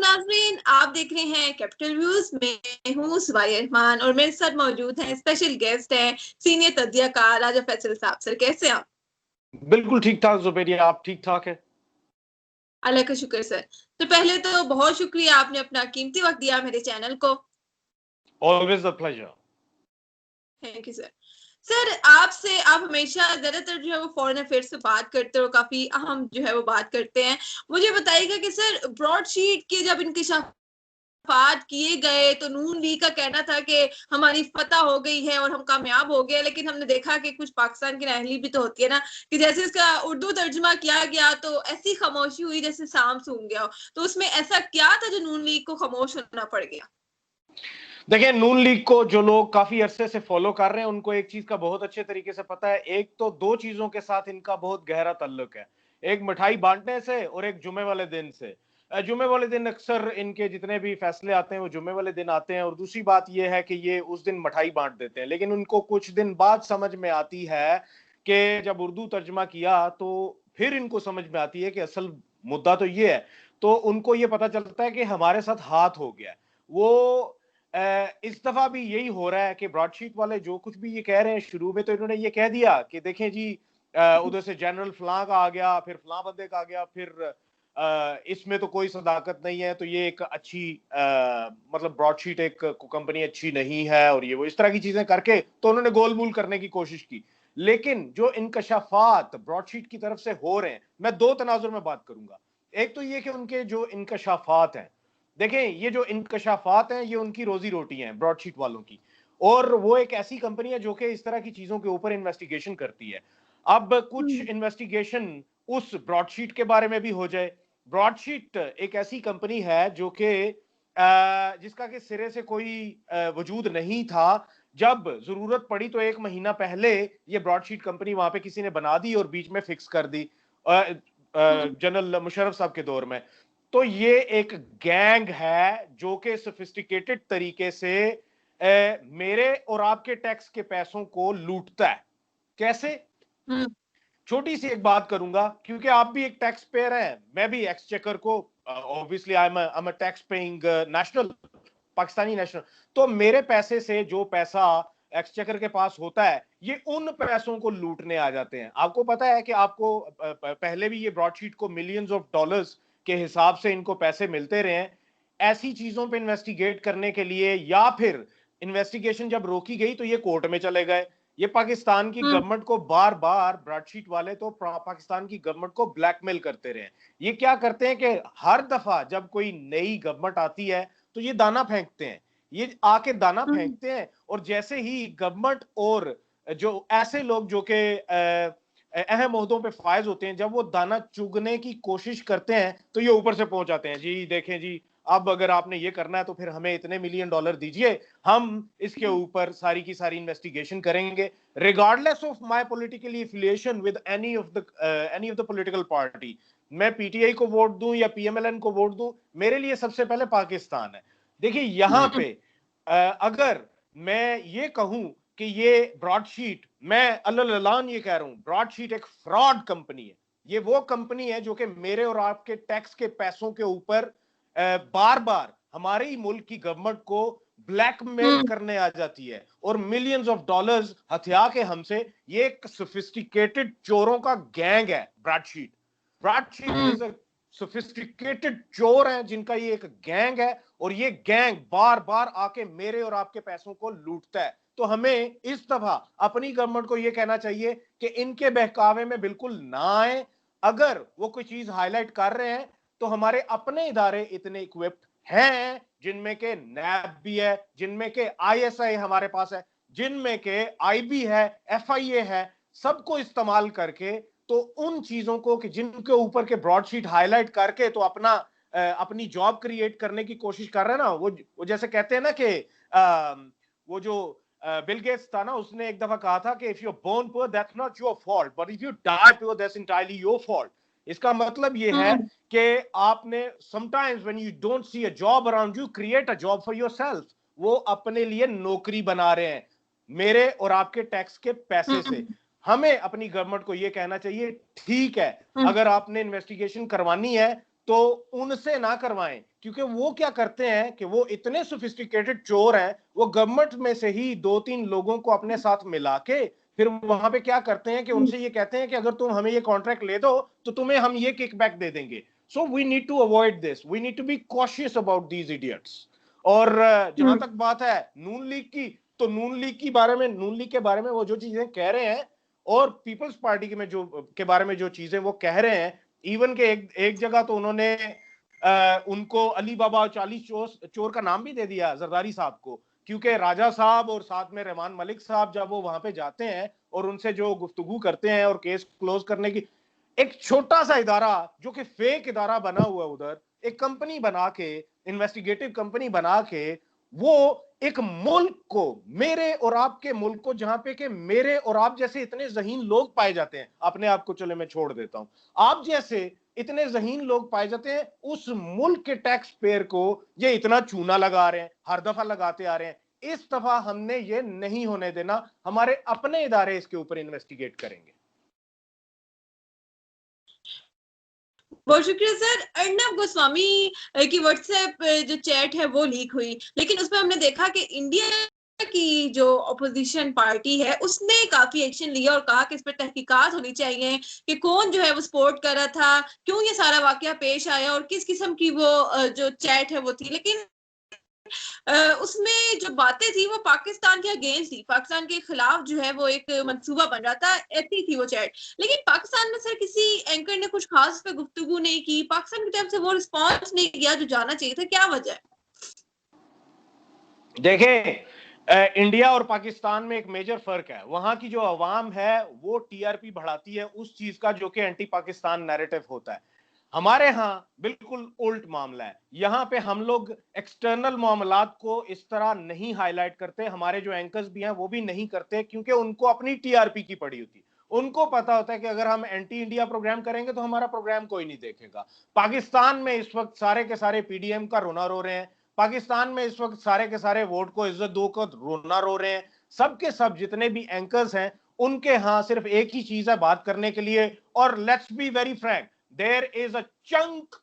नाज़रीन, आप देख रहे हैं कैपिटल व्यूज। मैं हूँ सुबाइया रहमान और मेरे साथ मौजूद हैं स्पेशल गेस्ट हैं सीनियर तज्जियाकार राजा फैसल साहब। सर कैसे हैं आप? बिल्कुल ठीक ठाक जुबैरिया, आप ठीक ठाक है? अल्लाह का शुक्र सर। तो पहले तो बहुत शुक्रिया, आपने अपना कीमती वक्त दिया मेरे चैनल को। Always a pleasure. Thank you sir. Sir आपसे, आप हमेशा ज्यादातर जो है वो फॉरेन अफेयर्स से बात करते हो, काफी अहम जो है वो बात करते हैं। मुझे बताइएगा कि सर ब्रॉडशीट के जब इंकशाफ किए गए तो नून लीग का कहना था कि हमारी फतह हो गई है और हम कामयाब हो गए, लेकिन हमने देखा कि कुछ पाकिस्तान की नाअहली भी तो होती है ना, कि जैसे इसका उर्दू तर्जुमा किया गया तो ऐसी खामोशी हुई जैसे सांप सूंघ गया हो। तो उसमें ऐसा क्या था जो नून लीग को खामोश होना पड़ गया? देखिए, नून लीग को जो लोग काफी अरसे से फॉलो कर रहे हैं उनको एक चीज का बहुत अच्छे तरीके से पता है। एक तो दो चीजों के साथ इनका बहुत गहरा ताल्लुक है, एक मिठाई बांटने से और एक जुमे वाले दिन से। जुमे वाले दिन अक्सर इनके जितने भी फैसले आते हैं वो जुमे वाले दिन आते हैं, और दूसरी बात यह है कि ये उस दिन मिठाई बांट देते हैं। लेकिन उनको कुछ दिन बाद समझ में आती है कि जब उर्दू तर्जमा किया तो फिर इनको समझ में आती है कि असल मुद्दा तो ये है। तो उनको ये पता चलता है कि हमारे साथ हाथ हो गया है। वो इस दफा भी यही हो रहा है कि ब्रॉडशीट वाले जो कुछ भी ये कह रहे हैं, शुरू में तो इन्होंने ये कह दिया कि देखें जी, उधर से जनरल फलां का आ गया, फिर फलां बंदे का आ गया, फिर इसमें तो कोई सदाकत नहीं है, तो ये एक अच्छी मतलब ब्रॉडशीट एक कंपनी अच्छी नहीं है, और ये वो इस तरह की चीजें करके तो उन्होंने गोलमोल करने की कोशिश की। लेकिन जो इंकशाफात ब्रॉडशीट की तरफ से हो रहे हैं, मैं दो तनाजुर में बात करूंगा। एक तो ये कि उनके जो इंकशाफात हैं, देखें ये जो इंकशाफात हैं ये उनकी रोजी रोटी हैं ब्रॉडशीट वालों की, और वो एक ऐसी कंपनी है जो कि इस तरह की चीजों के ऊपर इन्वेस्टिगेशन करती है। अब कुछ इन्वेस्टिगेशन उस ब्रॉडशीट के बारे में भी हो जाए। ब्रॉडशीट एक ऐसी कंपनी है जो कि जिसका कि सिरे से कोई वजूद नहीं था। जब जरूरत पड़ी तो एक महीना पहले ये ब्रॉडशीट कंपनी वहां पे किसी ने बना दी और बीच में फिक्स कर दी, जनरल मुशर्रफ साहब के दौर में। तो ये एक गैंग है जो कि सोफिस्टिकेटेड तरीके से मेरे और आपके टैक्स के पैसों को लूटता है। कैसे? छोटी सी एक बात करूंगा, क्योंकि आप भी एक टैक्स पेयर हैं, मैं भी एक्सचेकर को, obviously I am a tax paying national, Pakistani national. तो मेरे पैसे से जो पैसा एक्सचेकर के पास होता है, ये उन पैसों को लूटने आ जाते हैं। आपको पता है कि आपको पहले भी ये ब्रॉडशीट को मिलियंस ऑफ डॉलर्स के हिसाब से इनको पैसे मिलते रहे हैं ऐसी चीजों पे इन्वेस्टिगेट करने के लिए, या फिर इन्वेस्टिगेशन जब रोकी गई तो ये कोर्ट में चले गए। ये पाकिस्तान की गवर्नमेंट को बार बार, ब्रॉडशीट वाले तो पाकिस्तान की गवर्नमेंट को ब्लैकमेल करते रहे। ये क्या करते हैं कि हर दफा जब कोई नई गवर्नमेंट आती है तो ये दाना फेंकते हैं, ये आके दाना फेंकते हैं, और जैसे ही गवर्नमेंट और जो ऐसे लोग जो कि अहम ओहदों पे फायज होते हैं, जब वो दाना चुगने की कोशिश करते हैं तो ये ऊपर से पहुंच जाते हैं, जी देखें जी, अब अगर आपने ये करना है तो फिर हमें इतने मिलियन डॉलर दीजिए, हम इसके ऊपर सारी की सारी इन्वेस्टिगेशन करेंगे, regardless of my political affiliation with any of the political party. मैं पीटीआई को वोट दूं या पीएमएलएन को वोट दूं, मेरे लिए सबसे पहले पाकिस्तान है। देखिए यहां पे अगर मैं ये कहूं कि ये ब्रॉडशीट, मैं अल्लाह ये कह रहा हूं, ब्रॉडशीट एक फ्रॉड कंपनी है। ये वो कंपनी है जो कि मेरे और आपके टैक्स के पैसों के ऊपर बार बार हमारे ही मुल्क की गवर्नमेंट को ब्लैकमेल करने आ जाती है, और मिलियंस ऑफ डॉलर्स हथिया के हमसे। ये एक सोफिस्टिकेटेड चोरों का गैंग है broadsheet. Broadsheet is a sophisticated चोर हैं जिनका ये एक गैंग है, और ये गैंग बार बार आके मेरे और आपके पैसों को लूटता है। तो हमें इस दफा अपनी गवर्नमेंट को यह कहना चाहिए कि इनके बहकावे में बिल्कुल ना आए। अगर वो कोई चीज हाईलाइट कर रहे हैं तो हमारे अपने इदारे इतने इक्विप्ड हैं, जिनमें के नैब भी है, जिनमें के आईएसआई हमारे पास है, जिनमें के आईबी है, एफआईए है, सबको इस्तेमाल करके तो उन चीजों को कि जिनके ऊपर के ब्रॉडशीट हाईलाइट करके तो अपनी जॉब क्रिएट करने की कोशिश कर रहे हैं ना। वो जैसे कहते हैं ना कि वो जो बिल गेट्स था ना, उसने एक दफा कहा था कि if you born poor that's not your fault, but if you die poor that's entirely your fault. इसका मतलब ये है कि आपने sometimes when you don't see a job around you, create a job for yourself. वो अपने लिए नौकरी बना रहे हैं मेरे और आपके टैक्स के पैसे से। हमें अपनी गवर्नमेंट को यह कहना चाहिए, ठीक है, अगर आपने इन्वेस्टिगेशन करवानी है तो उनसे ना करवाएं, क्योंकि वो क्या करते हैं कि वो इतने सोफिस्टिकेटेड चोर हैं, वो गवर्नमेंट में से ही 2-3 लोगों को अपने साथ मिला के फिर वहां पे क्या करते हैं कि उनसे ये कहते हैं कि अगर तुम हमें ये कॉन्ट्रैक्ट ले दो तो तुम्हें हम ये किकबैक दे देंगे। So we need to avoid this, we need to be cautious about these idiots. और जहां तक बात है नून लीग की, तो नून लीग के बारे में वो जो चीजें कह रहे हैं और पीपल्स पार्टी के बारे में जो चीजें वो कह रहे हैं, इवन के एक जगह तो उन्होंने उनको अली बाबा 40 चोर का नाम भी दे दिया जरदारी साहब को, क्योंकि राजा साहब और साथ में रहमान मलिक साहब जब वो वहां पे जाते हैं और उनसे जो गुफ्तगू करते हैं और केस क्लोज करने की, एक छोटा सा इदारा जो कि फेक इदारा बना हुआ है उधर, एक कंपनी बना के, इन्वेस्टिगेटिव कंपनी बना के, वो एक मुल्क को, मेरे और आपके मुल्क को, जहां पे कि मेरे और आप जैसे इतने जहीन लोग पाए जाते हैं, अपने आप को चले मैं छोड़ देता हूं, आप जैसे इतने जहीन लोग पाए जाते हैं, उस मुल्क के टैक्स पेयर को ये इतना चूना लगा रहे हैं, हर दफा लगाते आ रहे हैं। इस दफा हमने ये नहीं होने देना, हमारे अपने इदारे इसके ऊपर इन्वेस्टिगेट करेंगे। बहुत शुक्रिया सर। अर्नब गोस्वामी की व्हाट्सएप जो चैट है वो लीक हुई, लेकिन उसमें हमने देखा कि इंडिया की जो अपोजिशन पार्टी है उसने काफी एक्शन लिया और कहा कि इस पर तहकीकात होनी चाहिए कि कौन जो है वो सपोर्ट कर रहा था, क्यों ये सारा वाकया पेश आया और किस किस्म की वो जो चैट है वो थी। लेकिन उसमें जो बातें थी वो पाकिस्तान के अगेंस्ट थी, पाकिस्तान के खिलाफ जो है वो एक मंसूबा बन रहा था, ऐसी थी वो चैट। लेकिन पाकिस्तान में सर किसी एंकर ने कुछ खास पे गुफ्तगू नहीं की, पाकिस्तान की तरफ से वो रिस्पॉन्स नहीं किया जो जाना चाहिए था, क्या वजह है? देखें, इंडिया और पाकिस्तान में एक मेजर फर्क है, वहां की जो अवाम है वो टीआरपी बढ़ाती है उस चीज का जो कि एंटी पाकिस्तान नैरेटिव होता है। हमारे यहाँ बिल्कुल उल्ट मामला है, यहाँ पे हम लोग एक्सटर्नल मामलात को इस तरह नहीं हाईलाइट करते, हमारे जो एंकर्स भी हैं वो भी नहीं करते, क्योंकि उनको अपनी टीआरपी की पड़ी होती है। उनको पता होता है कि अगर हम एंटी इंडिया प्रोग्राम करेंगे तो हमारा प्रोग्राम कोई नहीं देखेगा। पाकिस्तान में इस वक्त सारे के सारे पीडीएम का रोना रो रहे हैं, पाकिस्तान में इस वक्त सारे के सारे वोट को इज्जत दो को रोना रो रहे हैं, सबके सब जितने भी एंकर्स हैं उनके यहां सिर्फ एक ही चीज है बात करने के लिए। और let's be very frank, there is a chunk,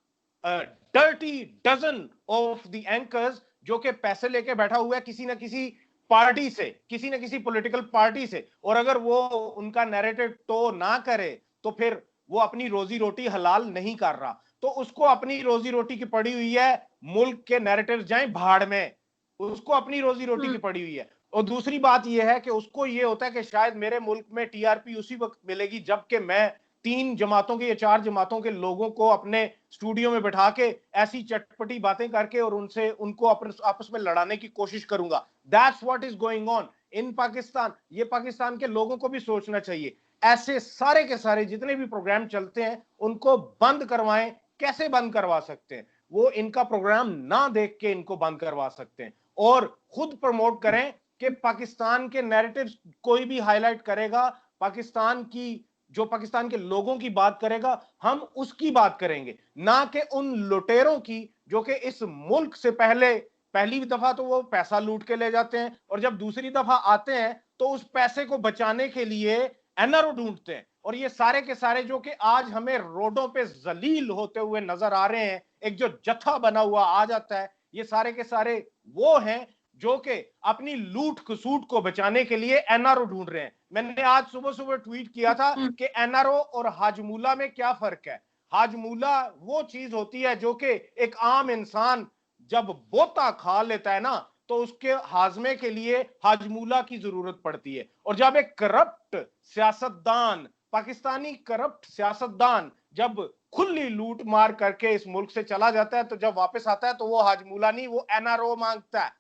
dirty dozen of the anchors जो कि पैसे लेके बैठा हुआ है किसी ना किसी पार्टी से, किसी ना किसी पॉलिटिकल पार्टी से, और अगर वो उनका नैरेटिव तो ना करे तो फिर वो अपनी रोजी रोटी हलाल नहीं कर रहा, तो उसको अपनी रोजी रोटी की पड़ी हुई है, मुल्क के नैरेटिव जाएं भाड़ में, उसको अपनी रोजी रोटी की पड़ी हुई है। और दूसरी बात यह है कि उसको ये होता है कि शायद मेरे मुल्क में टीआरपी उसी वक्त मिलेगी जबकि मैं 3 जमातों के या 4 जमातों के लोगों को अपने स्टूडियो में बैठा के ऐसी चटपटी बातें करके और उनसे उनको आपस में लड़ाने की कोशिश करूंगा। That's what is going on in Pakistan. ये पाकिस्तान के लोगों को भी सोचना चाहिए, ऐसे सारे के सारे जितने भी प्रोग्राम चलते हैं उनको बंद करवाएं। कैसे बंद करवा सकते हैं? वो इनका प्रोग्राम ना देख के इनको बंद करवा सकते हैं और खुद प्रमोट करें कि पाकिस्तान के नैरेटिव्स कोई भी हाईलाइट करेगा, पाकिस्तान की जो पाकिस्तान के लोगों की बात करेगा, हम उसकी बात करेंगे, ना कि उन लुटेरों की जो कि इस मुल्क से पहली दफा तो वो पैसा लूट के ले जाते हैं और जब दूसरी दफा आते हैं तो उस पैसे को बचाने के लिए एनआरओ ढूंढते हैं। और ये सारे के सारे जो कि आज हमें रोडों पे जलील होते हुए नजर आ रहे हैं, एक जो जत्था बना हुआ आ जाता है, ये सारे के सारे वो हैं जो कि अपनी लूट खसूट को बचाने के लिए एनआरओ ढूंढ रहे हैं। मैंने आज सुबह सुबह ट्वीट किया था कि एनआरओ और हाजमूला में क्या फर्क है। हाजमूला वो चीज होती है जो कि एक आम इंसान जब बोता खा लेता है ना तो उसके हाजमे के लिए हाजमूला की जरूरत पड़ती है। और जब एक करप्ट सियासतदान, पाकिस्तानी करप्ट सियासतदान जब खुली लूट मार करके इस मुल्क से चला जाता है तो जब वापस आता है तो वो हाजमूला नहीं, वो एनआरओ मांगता है।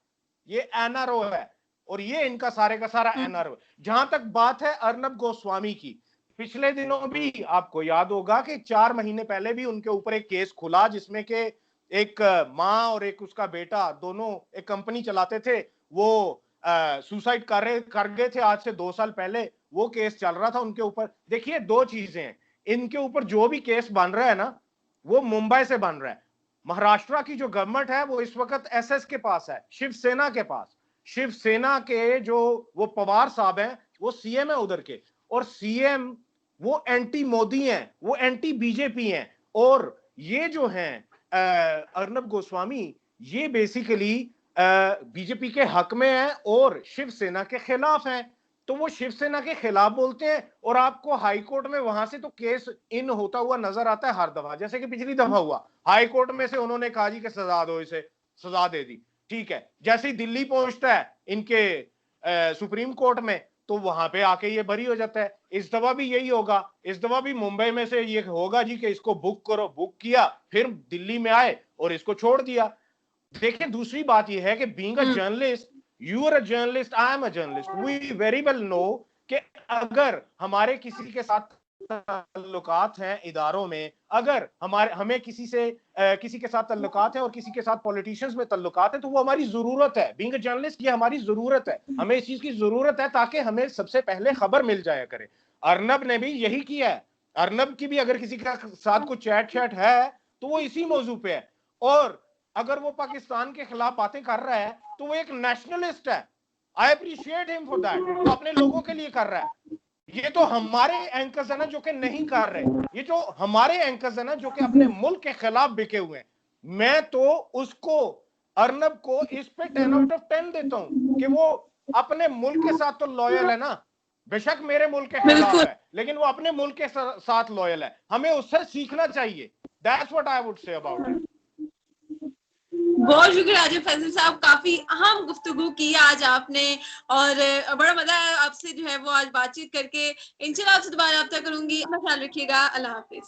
ये एनआरओ है और ये इनका सारे का सारा एनआरओ। जहां तक बात है अर्नब गोस्वामी की, पिछले दिनों भी आपको याद होगा कि 4 महीने पहले भी उनके ऊपर एक केस खुला जिसमें के एक माँ और एक उसका बेटा दोनों एक कंपनी चलाते थे, वो सुसाइड कर गए थे आज से 2 साल पहले, वो केस चल रहा था उनके ऊपर। देखिए 2 चीजें हैं, इनके ऊपर जो भी केस बन रहा है ना वो मुंबई से बन रहा है। महाराष्ट्र की जो गवर्नमेंट है वो इस वक्त एसएस के पास है, शिवसेना के पास। शिवसेना के जो वो पवार साहब हैं वो सीएम है उधर के, और सीएम वो एंटी मोदी हैं, वो एंटी बीजेपी हैं। और ये जो हैं अर्नब गोस्वामी, ये बेसिकली बीजेपी के हक में है और शिवसेना के खिलाफ हैं। तो वो शिवसेना के खिलाफ बोलते हैं और आपको हाई कोर्ट में वहां से तो केस इन होता हुआ नजर आता है हर दफा, जैसे कि पिछली दफा हुआ हाई कोर्ट में से उन्होंने कहा जी कि सजा दो, इसे सजा दे दी, ठीक है। जैसे ही दिल्ली पहुंचता है इनके सुप्रीम कोर्ट में, तो वहां पे आके ये बरी हो जाता है। इस दफा भी यही होगा, इस दफा भी मुंबई में से ये होगा जी कि इसको बुक करो, बुक किया, फिर दिल्ली में आए और इसको छोड़ दिया। देखिए दूसरी बात यह है कि being a journalist, you are a journalist, I am a journalist, we very well know कि अगर हमारे किसी के साथ ताल्लुकात हैं इदारों में, अगर हमें किसी के साथ ताल्लुकात है और किसी के साथ पॉलिटिशियंस में ताल्लुकात है, तो वो हमारी जरूरत है। बीइंग अ जर्नलिस्ट ये हमारी जरूरत है, हमें इस चीज की जरूरत है ताकि हमें सबसे पहले खबर मिल जाया करे। अर्नब ने भी यही किया है। अर्नब की भी अगर किसी के साथ कुछ चैट है तो वो इसी मौजू पे है, और अगर वो पाकिस्तान के खिलाफ बातें कर रहा है तो वो एक नेशनलिस्ट है। I appreciate him for that. वो अपने लोगों के लिए कर रहा है। ये तो हमारे एंकर्स है ना जो कि नहीं कर रहे, ये जो हमारे एंकर्स है ना जो कि अपने मुल्क के खिलाफ बिके हुए हैं। मैं तो उसको, अर्नब को इस पे 10 आउट ऑफ 10 देता हूं कि वो अपने मुल्क के साथ तो लॉयल है ना। बेशक मेरे मुल्क के खिलाफ है, लेकिन वो अपने मुल्क के साथ लॉयल है। हमें उससे सीखना चाहिए। That's what I would say about it. बहुत शुक्रिया आजिम फैसल साहब, काफी अहम गुफ्तगू की आज आपने, और बड़ा मजा आया आपसे जो है वो आज बातचीत करके। इंशाल्लाह आपसे दोबारा रब्ता करूंगी। अपना ख्याल रखिएगा। अल्लाह हाफिज।